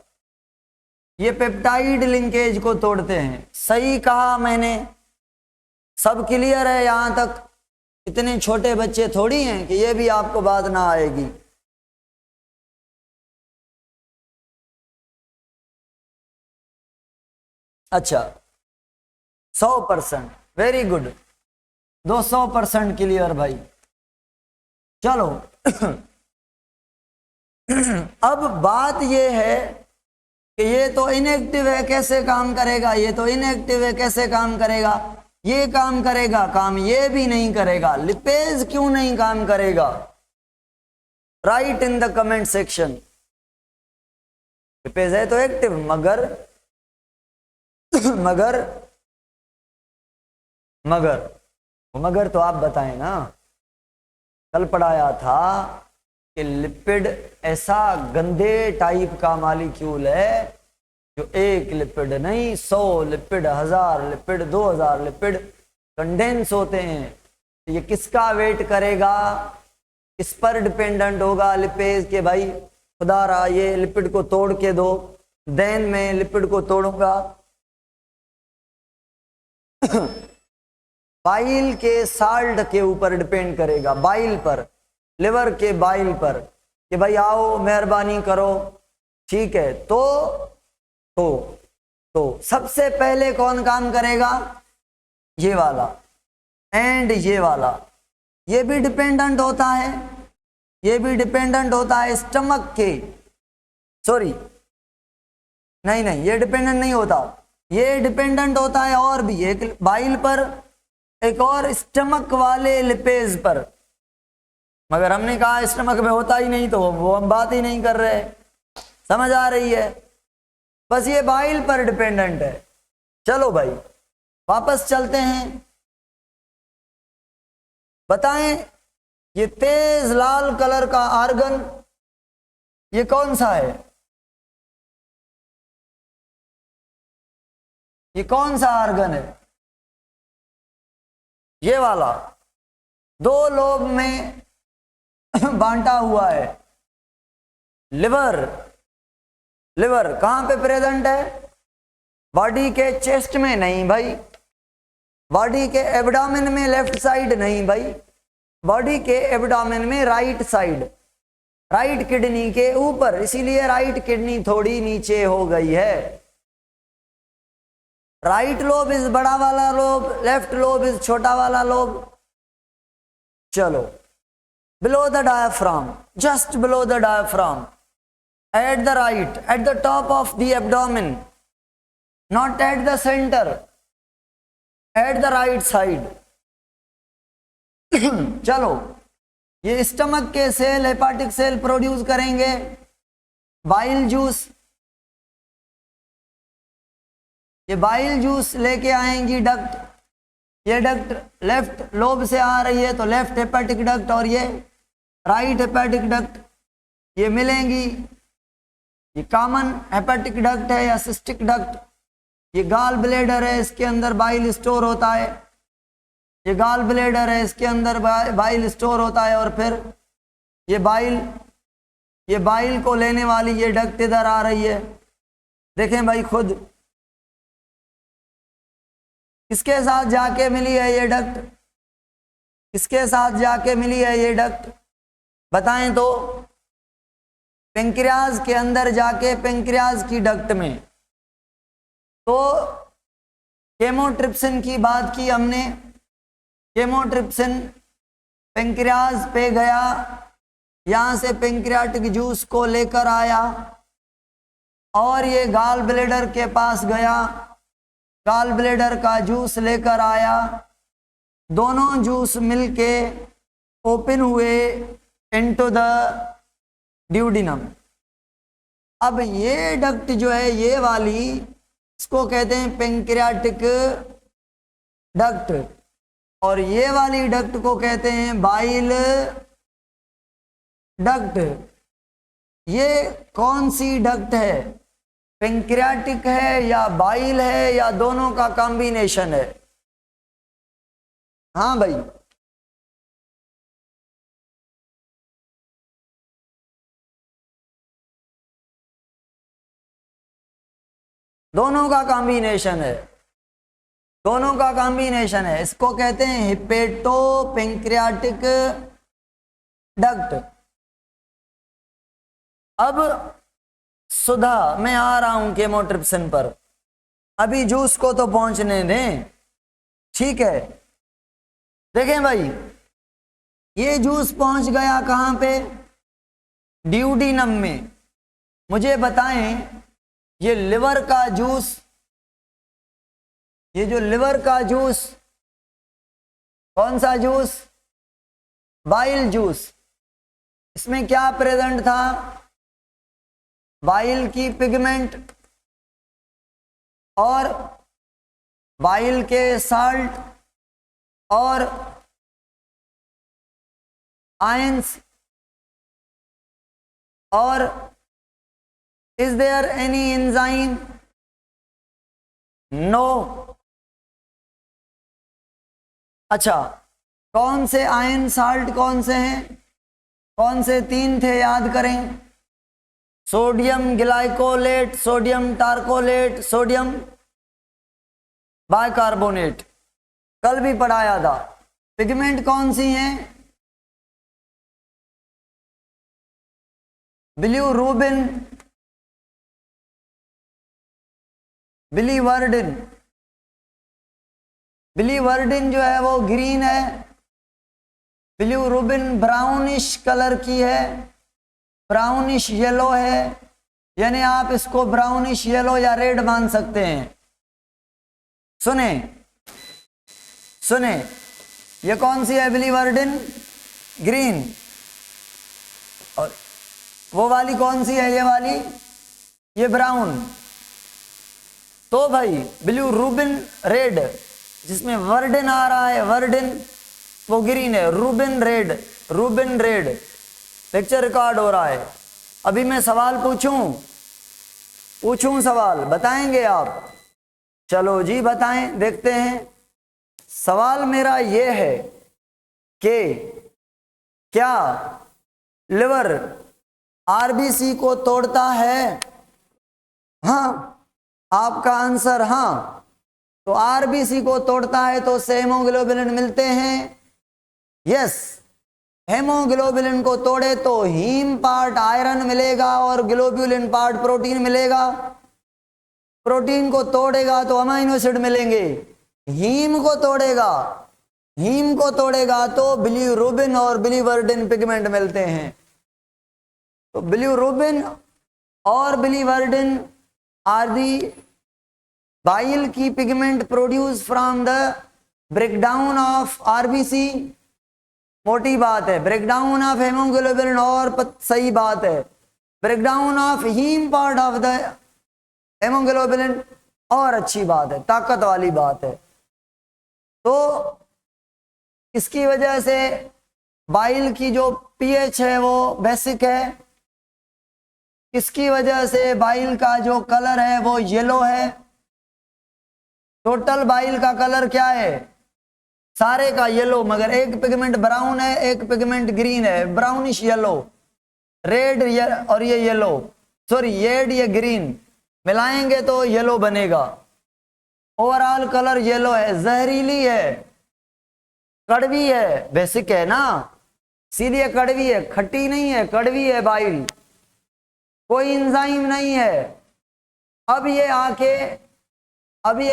ये पेप्टाइड लिंकेज को तोड़ते हैं। सही कहा मैंने, सब क्लियर है यहां तक? इतने छोटे बच्चे थोड़ी हैं कि ये भी आपको बात ना आएगी। अच्छा, 100%, वेरी गुड, 200% क्लियर भाई। चलो अब बात ये है कि ये तो इनएक्टिव है, कैसे काम करेगा? ये तो इनएक्टिव है, कैसे काम करेगा? ये काम करेगा, काम ये भी नहीं करेगा। लिपेज क्यों नहीं काम करेगा? Right in the comment section. Lipase है तो एक्टिव, मगर मगर मगर मगर तो आप बताएं ना। कल पढ़ाया था कि लिपिड ऐसा गंदे टाइप का मॉलिक्यूल है जो एक लिपिड नहीं, 100 लिपिड, 1000 लिपिड, 2000 लिपिड कंडेंस होते हैं। ये किसका वेट करेगा? इस पर डिपेंडेंट होगा लिपेज के भाई खुदारा ये लिपिड को तोड़ के दो, देन मैं लिपिड को तोड़ूंगा। बाइल के साल्ट के ऊपर डिपेंड करेगा, बाइल पर, लिवर के बाइल पर, कि भाई आओ मेहरबानी करो, ठीक है। तो सबसे पहले कौन काम करेगा? ये वाला एंड ये वाला। ये भी डिपेंडेंट होता है, ये भी डिपेंडेंट होता है स्टमक के, सॉरी नहीं ये डिपेंडेंट नहीं होता, ये डिपेंडेंट होता है और भी, एक बाइल पर, एक और स्टमक वाले लिपेज पर। मगर हमने कहा स्टमक में होता ही नहीं, तो वो हम बात ही नहीं कर रहे। समझ आ रही है? बस ये बाइल पर डिपेंडेंट है। चलो भाई वापस चलते हैं। बताएं ये तेज लाल कलर का आर्गन ये कौन सा है? ये कौन सा आर्गन है? ये वाला, 2 लोब में बांटा हुआ है। लिवर, लिवर कहां पे प्रेजेंट है? बॉडी के चेस्ट में नहीं भाई, बॉडी के एब्डोमेन में लेफ्ट साइड नहीं भाई, बॉडी के एब्डोमेन में राइट साइड, राइट किडनी के ऊपर, इसीलिए राइट किडनी थोड़ी नीचे हो गई है। राइट लोब इज बड़ा वाला लोब, लेफ्ट लोब इज छोटा वाला लोब। चलो, below the diaphragm, just below the diaphragm, at the right, at the top of the abdomen, not at the center, at the right side. चलो, ये स्टमक के सेल, हेपाटिक सेल प्रोड्यूस करेंगे बाइल जूस। ये बाइल जूस लेके आएंगी डक्ट, ये डक्ट लेफ्ट लोब से आ रही है तो लेफ्ट हेपेटिक डक्ट, और ये राइट हेपेटिक डक्ट, ये मिलेंगी। ये कॉमन हेपेटिक डक्ट है या सिस्टिक डक्ट। ये गाल ब्लेडर है, इसके अंदर बाइल स्टोर होता है। ये गाल ब्लेडर है, इसके अंदर बाइल स्टोर होता है। और फिर ये बाइल को लेने वाली ये डक्ट इधर आ रही है। देखें भाई खुद किसके साथ जाके मिली है ये डक्ट? किसके साथ जाके मिली है ये डक्ट? बताएं तो। पेंक्रियाज के अंदर जाके, पेंक्रियाज की डक्ट में। तो केमोट्रिप्सिन की बात की हमने, केमोट्रिप्सिन पेंक्रियाज पे गया, यहां से पेंक्रियाटिक जूस को लेकर आया और ये गाल ब्लेडर के पास गया, गाल ब्लेडर का जूस लेकर आया। दोनों जूस मिलके ओपन हुए इनटू द ड्यूडिनम। अब ये डक्ट जो है, ये वाली, इसको कहते हैं पेंक्रियाटिक डक्ट, और ये वाली डक्ट को कहते हैं बाइल डक्ट। ये कौन सी डक्ट है? पेंक्रियाटिक है या बाइल है या दोनों का कॉम्बिनेशन है? हाँ भाई, दोनों का कॉम्बिनेशन है। दोनों का कॉम्बिनेशन है, इसको कहते हैं हिपेटो पेंक्रियाटिक डक्ट। अब सुधा, मैं आ रहा हूं केमोट्रिप्सिन पर, अभी जूस को तो पहुंचने दें, ठीक है। देखें भाई, ये जूस पहुंच गया कहां पे, ड्यूडिनम में। मुझे बताएं, ये लिवर का जूस, ये जो लिवर का जूस, कौन सा जूस, बाइल जूस, इसमें क्या प्रेजेंट था, बाइल की पिगमेंट और बाइल के साल्ट और आयंस, और is there any enzyme, no. अच्छा, कौन से आयन साल्ट कौन से हैं, कौन से तीन थे, याद करें, sodium glycolate, sodium taurocholate, sodium bicarbonate, कल भी पढ़ाया था। पिगमेंट कौन सी हैं, बिल्यूरुबिन, बिलीवर्डिन। बिलीवर्डिन जो है वो ग्रीन है, बिल्यूरुबिन ब्राउनिश कलर की है, ब्राउनिश येलो है, यानी आप इसको ब्राउनिश येलो या रेड मान सकते हैं। सुने सुने, ये कौन सी है, बिलीवर्डिन ग्रीन, और वो वाली कौन सी है, ये वाली, ये ब्राउन। तो भाई बिल्यूरुबिन रेड, जिसमें वर्डिन आ रहा है, वर्डिन वो ग्रीन है, Rubin red, Rubin red. Lecture record हो रहा है। अभी मैं सवाल पूछूं सवाल, बताएंगे आप? चलो जी बताएं, देखते हैं। सवाल मेरा ये है कि क्या लिवर आरबीसी को तोड़ता है? हाँ, आपका आंसर हाँ। तो आरबीसी को तोड़ता है तो उससे हेमोग्लोबिन मिलते हैं, यस। हेमोग्लोबिन को तोड़े तो हीम पार्ट आयरन मिलेगा और ग्लोब्यूलिन पार्ट प्रोटीन मिलेगा। प्रोटीन को तोड़ेगा तो अमीनो एसिड मिलेंगे। हीम को तोड़ेगा तो बिलीरुबिन और बिलीवर्डिन पिगमेंट मिलते हैं। तो बिलीरुबिन और बिलीवर्डिन आर दी बाइल की pigment produce from the breakdown of RBC. मोटी बात है, ब्रेकडाउन ऑफ हेमोग्लोबिन और सही बात है, breakdown of haem part of the haemoglobin और अच्छी बात है, ताकत वाली बात है। तो इसकी वजह से बाइल की जो पीएच है वो बेसिक है। इसकी वजह से बाइल का जो कलर है वो येलो है। टोटल बाइल का कलर क्या है? सारे का येलो, मगर एक पिगमेंट ब्राउन है, एक पिगमेंट ग्रीन है, ब्राउनिश येलो, रेड और ये येलो, सॉरी ये ग्रीन मिलाएंगे तो येलो बनेगा। ओवरऑल कलर येलो है। जहरीली है, कड़वी है, बेसिक है ना, सीधे कड़वी है, खट्टी नहीं है, कड़वी है बाइल, कोई एंजाइम नहीं है। अब ये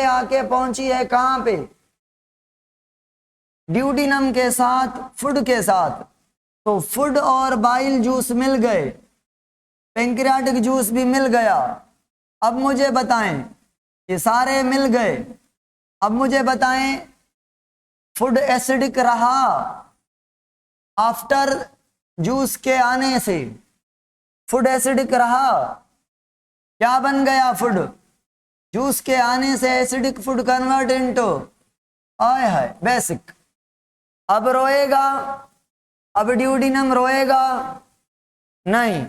आके पहुंची है कहां पे? ड्यूडिनम के साथ, फूड के साथ। तो फूड और बाइल जूस मिल गए, पेंक्रियाटिक जूस भी मिल गया। अब मुझे बताएं, ये सारे मिल गए, अब मुझे बताएं फूड एसिडिक रहा आफ्टर जूस के आने से? फूड एसिडिक रहा, क्या बन गया फूड? जूस के आने से एसिडिक फूड कन्वर्ट इनटू आय है बेसिक। अब रोएगा, अब ड्यूडिनम रोएगा नहीं,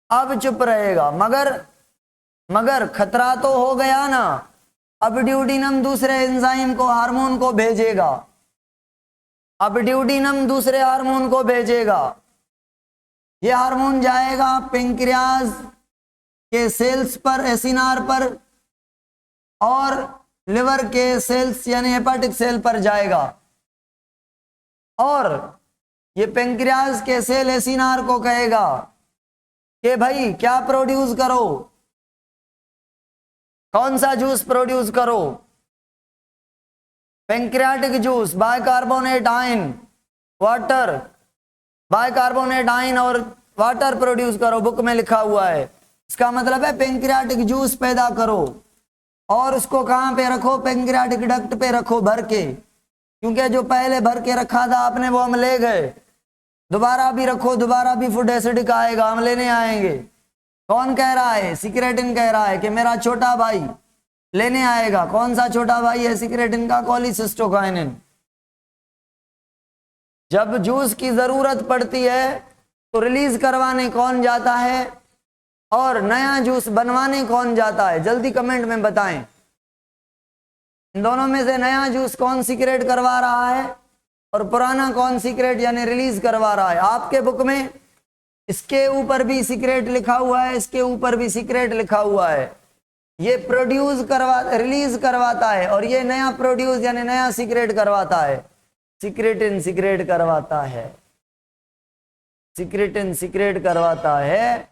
अब चुप रहेगा, मगर खतरा तो हो गया ना। अब ड्यूडिनम दूसरे एंजाइम को, हार्मोन को भेजेगा, अब ड्यूडिनम दूसरे हार्मोन को भेजेगा। ये हार्मोन जाएगा पेंक्रियाज के सेल्स पर, एसिनार पर, और लिवर के सेल्स यानी हेपाटिक सेल पर जाएगा और ये पेंक्रियाज के सेल एसिनार को कहेगा कि भाई क्या प्रोड्यूस करो, कौन सा जूस प्रोड्यूस करो, pancreatic juice, bicarbonate ion, water, bicarbonate ion और वाटर प्रोड्यूस करो, बुक में लिखा हुआ है। इसका मतलब है पेंक्रियाटिक जूस पैदा करो और उसको कहां पे रखो, पेंक्रियाटिक डक्ट पे रखो भर के, क्योंकि जो पहले भर के रखा था आपने वो हम ले गए, दोबारा भी रखो, दोबारा भी फूड एसिडिक आएगा, हम लेने आएंगे। कौन कह रहा है, सिक्रेटिन कह रहा है कि मेरा छोटा भाई लेने आएगा। कौन सा छोटा भाई है सिक्रेटिन का, कोलिसिस्टोकाइनिन। जब जूस की जरूरत पड़ती है तो रिलीज करवाने कौन जाता है और नया जूस बनवाने कौन जाता है, जल्दी कमेंट में बताएं। इन दोनों में से नया जूस कौन सीक्रेट करवा रहा है और पुराना कौन सीक्रेट यानी रिलीज करवा रहा है। आपके बुक में इसके ऊपर भी सीक्रेट लिखा हुआ है, इसके ऊपर भी सीक्रेट लिखा हुआ है। ये प्रोड्यूस करवा रिलीज करवाता है और ये नया प्रोड्यूस यानी नया सीक्रेट करवाता है। सीक्रेटिन सीक्रेट करवाता है, सीक्रेटिन सीक्रेट करवाता है,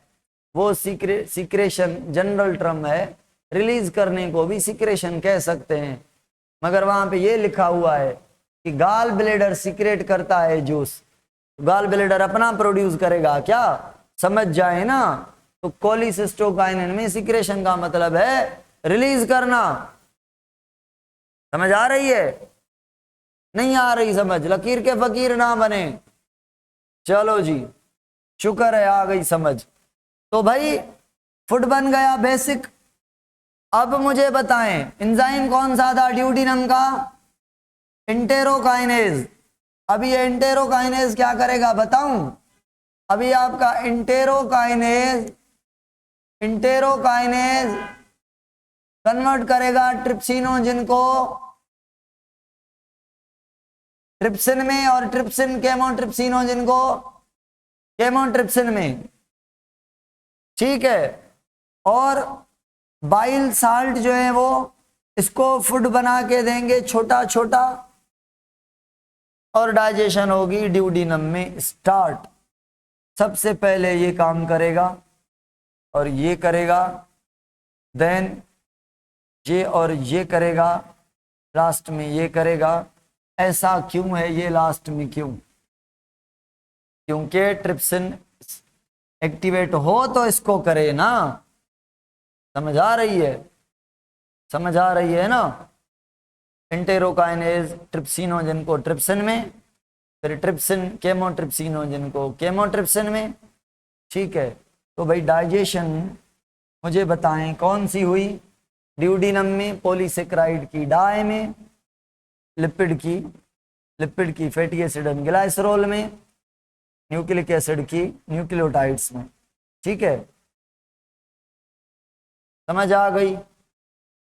वो सीक्रेशन जनरल टर्म है। रिलीज करने को भी सीक्रेशन कह सकते हैं, मगर वहां पे ये लिखा हुआ है कि गाल ब्लेडर सीक्रेट करता है जूस, गाल ब्लेडर अपना प्रोड्यूस करेगा क्या, समझ जाए ना। तो कोलिसिस्टोकाइनिन में सीक्रेशन का मतलब है रिलीज करना। समझ आ रही है, नहीं आ रही समझ, लकीर के फकीर ना बने। चलो जी, शुक्र है आ गई समझ। तो भाई फूड बन गया बेसिक। अब मुझे बताएं एंजाइम कौन सा था ड्यूडिनम का, इंटेरोकाइनेज। अभी ये इंटेरोकाइनेज क्या करेगा बताऊं, अभी आपका इंटेरोकाइनेज कन्वर्ट करेगा ट्रिप्सिनोजिन को ट्रिप्सिन में और ट्रिप्सिन केमोट्रिप्सिनोजिन को केमोट्रिप्सिन में, ठीक है। और बाइल साल्ट जो है वो इसको फूड बना के देंगे छोटा छोटा और डाइजेशन होगी ड्यूडिनम में स्टार्ट। सबसे पहले ये काम करेगा और ये करेगा, देन ये और ये करेगा, लास्ट में ये करेगा। ऐसा क्यों है ये लास्ट में क्यों, क्योंकि ट्रिप्सिन एक्टिवेट हो तो इसको करे ना। समझ आ रही है, समझ आ रही है ना। इंटेरोकाइनेज ट्रिप्सिनोजन को ट्रिप्सिन में, फिर ट्रिप्सिन केमोट्रिप्सिनोजन को केमोट्रिप्सिन में, ठीक है। तो भाई डाइजेशन मुझे बताएं कौन सी हुई, ड्यूडिनम में पॉलीसेक्राइड की डाई में, लिपिड की फैटी एसिड एंड ग्लाइसरोल में, न्यूक्लिक एसिड की न्यूक्लियोटाइड्स में, ठीक है। समझ आ गई,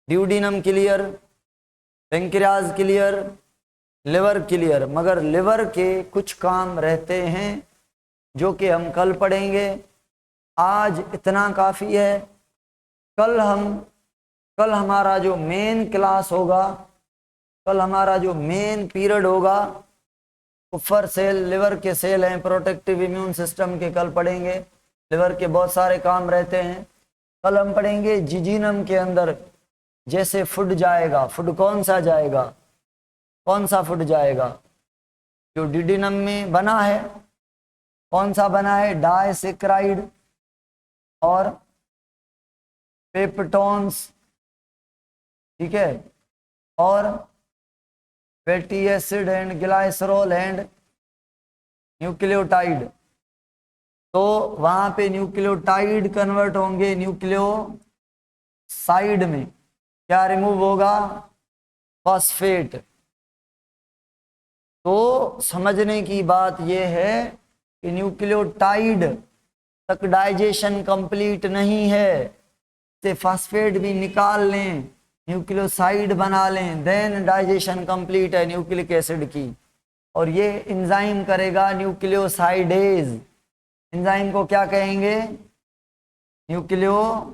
duodenum clear, pancreas clear, liver clear. मगर लिवर के कुछ काम रहते हैं जो कि हम कल पढ़ेंगे, आज इतना काफ़ी है। कल कल हमारा जो मेन क्लास होगा, कल हमारा जो मेन पीरियड होगा, कुफर सेल, लिवर के सेल हैं, प्रोटेक्टिव इम्यून सिस्टम के कल पढ़ेंगे। लिवर के बहुत सारे काम रहते हैं। कल हम पढ़ेंगे जिजीनम के अंदर जैसे फूड जाएगा, फूड कौन सा जाएगा, कौन सा फूड जाएगा जो डिडिनम में बना है, कौन सा बना है, डाइसेक्राइड और पेप्टोन्स, ठीक है, और fatty acid and glycerol and nucleotide. तो वहां पे न्यूक्लियोटाइड कन्वर्ट होंगे न्यूक्लियोसाइड में, क्या रिमूव होगा, फॉस्फेट। तो समझने की बात यह है कि न्यूक्लियोटाइड तक डाइजेशन कंप्लीट नहीं है, से फॉस्फेट भी निकाल लें, न्यूक्लियोसाइड बना लें, देन डाइजेशन कंप्लीट है न्यूक्लिक एसिड की। और ये एंजाइम करेगा न्यूक्लियोसाइडेज। एंजाइम को क्या कहेंगे, न्यूक्लियोसाइडेज।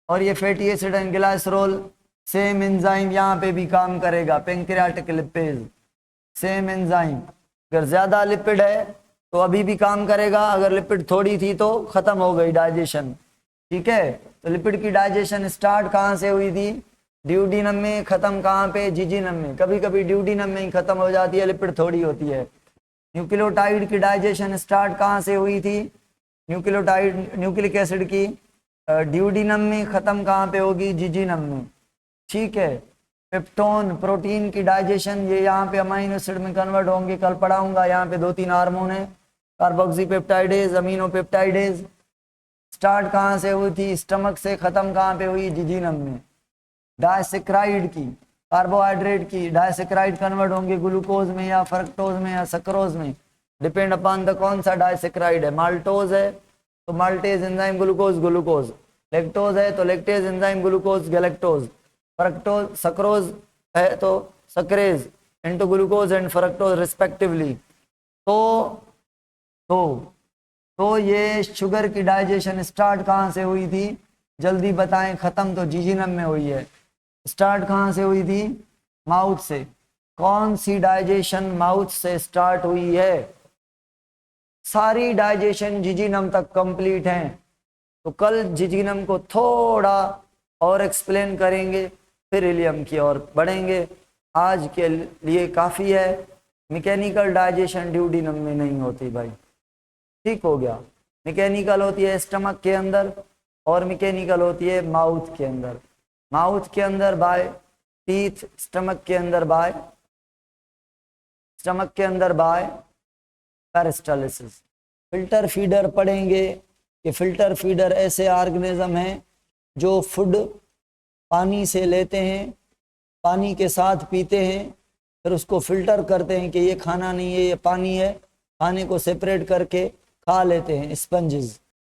और ये fatty acid and glycerol same enzyme यहाँ पे भी काम करेगा, पैंक्रियाटिक लिपेज सेम एंजाइम। अगर ज्यादा लिपिड है तो अभी भी काम करेगा, अगर लिपिड थोड़ी थी तो खत्म हो गई डाइजेशन। ठीक है, तो लिपिड की डाइजेशन स्टार्ट कहाँ से हुई थी? ड्यूडीनम में, खत्म कहाँ पे? जिजीनम में। कभी कभी ड्यूडीनम में ही खत्म हो जाती है, लिपिड थोड़ी होती है। न्यूक्लियोटाइड की डाइजेशन स्टार्ट कहाँ से हुई थी? न्यूक्लिक एसिड की ड्यूडीनम में, खत्म कहाँ पे होगी? जिजीनम में। ठीक है, पेप्टोन प्रोटीन की डाइजेशन ये यहाँ पे अमाइनो एसिड में कन्वर्ट होंगे, कल पढ़ाऊंगा। यहाँ पे 2-3 हार्मोन है, कार्बोक्सीपेप्टाइडेज, अमीनोपेप्टाइडेज। स्टार्ट कहाँ से हुई थी? स्टमक से, खत्म कहाँ पे हुई? जिजीनम में। डायसेक्राइड की, कार्बोहाइड्रेट की डायसेक्राइड कन्वर्ट होंगे ग्लूकोज में या फ्रक्टोज में या सक्रोज में, डिपेंड अपॉन द कौन सा डायसेक्राइड है। माल्टोज है तो maltase enzyme glucose glucose, lactose है तो lactase enzyme glucose galactose, fructose sucrose है तो sucrase into glucose and fructose respectively. तो ये शुगर की डाइजेशन स्टार्ट कहाँ से हुई थी? जल्दी बताएं। खत्म तो जिजीनम में हुई है। स्टार्ट कहाँ से हुई थी? माउथ से। कौन सी डाइजेशन माउथ से स्टार्ट हुई है? सारी डाइजेशन जिजीनम तक कंप्लीट है। तो कल जिजीनम को थोड़ा और एक्सप्लेन करेंगे, फिर इलियम की ओर बढ़ेंगे। आज के लिए काफ़ी है। मैकेनिकल डाइजेशन ड्यूडीनम में नहीं होती भाई, ठीक हो गया। मैकेनिकल होती है स्टमक के अंदर और मैकेनिकल होती है माउथ के अंदर। माउथ के अंदर बाय टीथ, स्टमक के अंदर बाय पेरिस्टालिसिस। फिल्टर फीडर पढ़ेंगे कि फिल्टर फीडर ऐसे ऑर्गेनिज्म हैं जो फूड पानी से लेते हैं, पानी के साथ पीते हैं, फिर उसको फिल्टर करते हैं कि ये खाना नहीं है ये पानी है, खाने को सेपरेट करके खा लेते हैं, स्पंजेस।